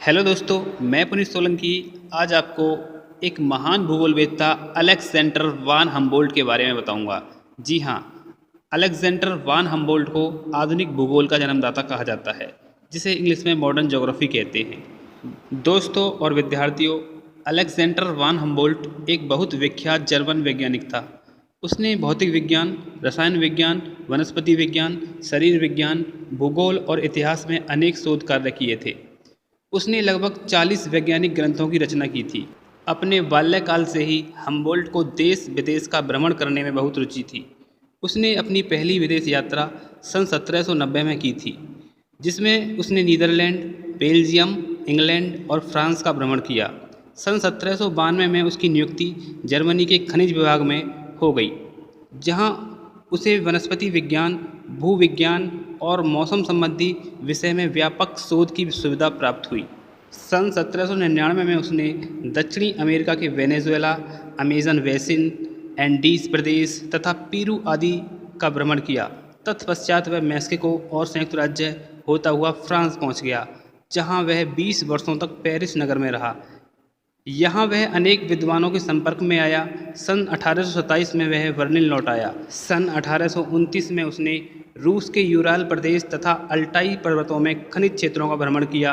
Hello दोस्तों, मैं पुनीत सोलंकी आज आपको एक महान भूगोलवेत्ता अलेक्जेंडर वान हम्बोल्ट के बारे में बताऊंगा। जी हाँ, अलेक्जेंडर वान हम्बोल्ट को आधुनिक भूगोल का जन्मदाता कहा जाता है, जिसे इंग्लिश में मॉडर्न ज्योग्राफी कहते हैं। दोस्तों और विद्यार्थियों, अलेक्जेंडर वान हम्बोल्ट एक बहुत विख्यात जर्मन वैज्ञानिक था। उसने भौतिक विज्ञान, रसायन विज्ञान, वनस्पति विज्ञान, शरीर विज्ञान, भूगोल और इतिहास में अनेक शोध कार्य किए थे। उसने लगभग 40 वैज्ञानिक ग्रंथों की रचना की थी। अपने बाल्यकाल से ही हम्बोल्ट को देश विदेश का भ्रमण करने में बहुत रुचि थी। उसने अपनी पहली विदेश यात्रा सन 1790 में की थी, जिसमें उसने नीदरलैंड, बेल्जियम, इंग्लैंड और फ्रांस का भ्रमण किया। सन 1792 में उसकी नियुक्ति जर्मनी के खनिज विभाग में हो गई, जहां उसे वनस्पति विज्ञान, भूविज्ञान और मौसम संबंधी विषय में व्यापक शोध की सुविधा प्राप्त हुई। सन 1799 में उसने दक्षिणी अमेरिका के वेनेजुएला, अमेजन बेसिन, एंडीज प्रदेश तथा पेरू आदि का भ्रमण किया। तत्पश्चात वह मैक्सिको और संयुक्त राज्य होता हुआ फ्रांस पहुंच गया, जहां वह 20 वर्षों तक पेरिस नगर में रहा। यहाँ वह अनेक विद्वानों के संपर्क में आया। सन 1827 में वह बर्लिन लौट आया। सन 1829 में उसने रूस के यूराल प्रदेश तथा अल्टाई पर्वतों में खनिज क्षेत्रों का भ्रमण किया।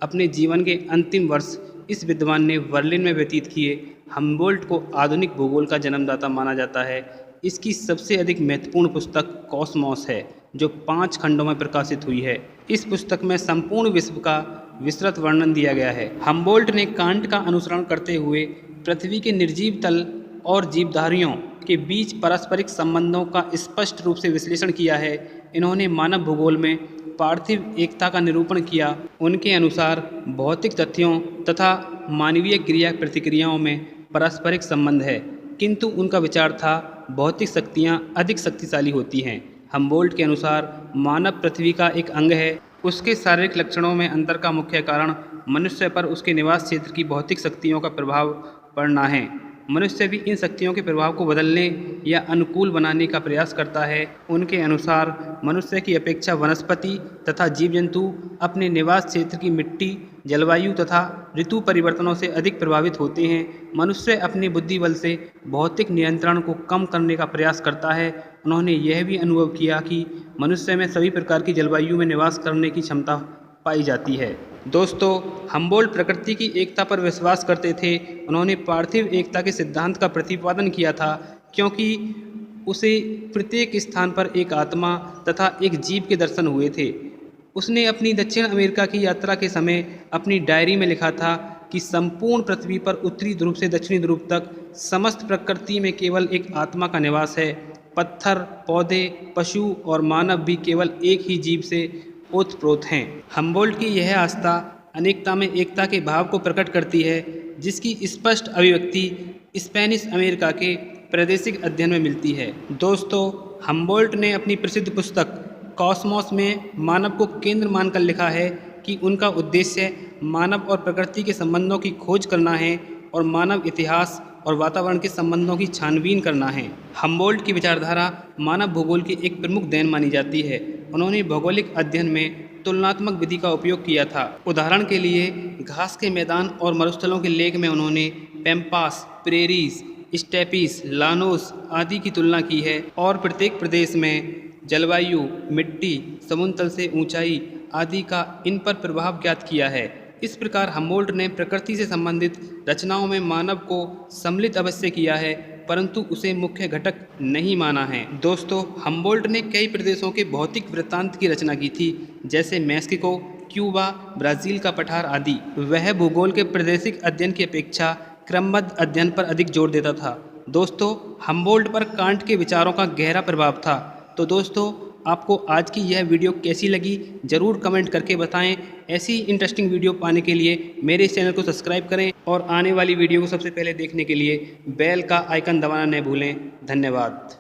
अपने जीवन के अंतिम वर्ष इस विद्वान ने बर्लिन में व्यतीत किए। हम्बोल्ट को आधुनिक भूगोल का जन्मदाता माना जाता है। इसकी सबसे अधिक महत्वपूर्ण पुस्तक कॉस्मोस है, जो 5 खंडों में प्रकाशित हुई है। इस पुस्तक में संपूर्ण विश्व का विस्तृत वर्णन दिया गया है। हम्बोल्ट ने कांट का अनुसरण करते हुए पृथ्वी के निर्जीव तल और जीवधारियों के बीच पारस्परिक संबंधों का स्पष्ट रूप से विश्लेषण किया है। इन्होंने मानव भूगोल में पार्थिव एकता का निरूपण किया। उनके अनुसार भौतिक तथ्यों तथा मानवीय क्रिया प्रतिक्रियाओं में पारस्परिक संबंध है, किंतु उनका विचार था भौतिक शक्तियाँ अधिक शक्तिशाली होती हैं। हम्बोल्ट के अनुसार मानव पृथ्वी का एक अंग है। उसके शारीरिक लक्षणों में अंतर का मुख्य कारण मनुष्य पर उसके निवास क्षेत्र की भौतिक शक्तियों का प्रभाव पड़ना है। मनुष्य भी इन शक्तियों के प्रभाव को बदलने या अनुकूल बनाने का प्रयास करता है। उनके अनुसार मनुष्य की अपेक्षा वनस्पति तथा जीव जंतु अपने निवास क्षेत्र की मिट्टी, जलवायु तथा ऋतु परिवर्तनों से अधिक प्रभावित होते हैं। मनुष्य अपने बुद्धि बल से भौतिक नियंत्रण को कम करने का प्रयास करता है। उन्होंने यह भी अनुभव किया कि मनुष्य में सभी प्रकार की जलवायु में निवास करने की क्षमता पाई जाती है। दोस्तों, हम्बोल्ट प्रकृति की एकता पर विश्वास करते थे। उन्होंने पार्थिव एकता के सिद्धांत का प्रतिपादन किया था, क्योंकि उसे प्रत्येक स्थान पर एक आत्मा तथा एक जीव के दर्शन हुए थे। उसने अपनी दक्षिण अमेरिका की यात्रा के समय अपनी डायरी में लिखा था कि संपूर्ण पृथ्वी पर उत्तरी ध्रुव से दक्षिणी ध्रुव तक समस्त प्रकृति में केवल एक आत्मा का निवास है। पत्थर, पौधे, पशु और मानव भी केवल एक ही जीव से ओतप्रोत हैं। हम्बोल्ट की यह आस्था अनेकता में एकता के भाव को प्रकट करती है, जिसकी स्पष्ट अभिव्यक्ति स्पेनिश अमेरिका के प्रादेशिक अध्ययन में मिलती है। दोस्तों, हम्बोल्ट ने अपनी प्रसिद्ध पुस्तक कॉस्मोस में मानव को केंद्र मानकर लिखा है कि उनका उद्देश्य मानव और प्रकृति के संबंधों की खोज करना है और मानव इतिहास और वातावरण के संबंधों की छानबीन करना है। हम्बोल्ट की विचारधारा मानव भूगोल की एक प्रमुख देन मानी जाती है। उन्होंने भौगोलिक अध्ययन में तुलनात्मक विधि का उपयोग किया था। उदाहरण के लिए घास के मैदान और मरुस्थलों के लेख में उन्होंने पैम्पास, प्रेरीज, स्टेपीज, लानोस आदि की तुलना की है और प्रत्येक प्रदेश में जलवायु, मिट्टी, समुद्र तल से ऊंचाई आदि का इन पर प्रभाव ज्ञात किया है। इस प्रकार हम्बोल्ट ने प्रकृति से संबंधित रचनाओं में मानव को सम्मिलित अवश्य किया है, परंतु उसे मुख्य घटक नहीं माना है। दोस्तों, हम्बोल्ट ने कई प्रदेशों के भौतिक वृत्तांत की रचना की थी, जैसे मैक्सिको, क्यूबा, ब्राज़ील का पठार आदि। वह भूगोल के प्रादेशिक अध्ययन की अपेक्षा क्रमबद्ध अध्ययन पर अधिक जोर देता था। दोस्तों, हम्बोल्ट पर कांट के विचारों का गहरा प्रभाव था। तो दोस्तों, आपको आज की यह वीडियो कैसी लगी ज़रूर कमेंट करके बताएं। ऐसी इंटरेस्टिंग वीडियो पाने के लिए मेरे इस चैनल को सब्सक्राइब करें और आने वाली वीडियो को सबसे पहले देखने के लिए बेल का आइकन दबाना न भूलें। धन्यवाद।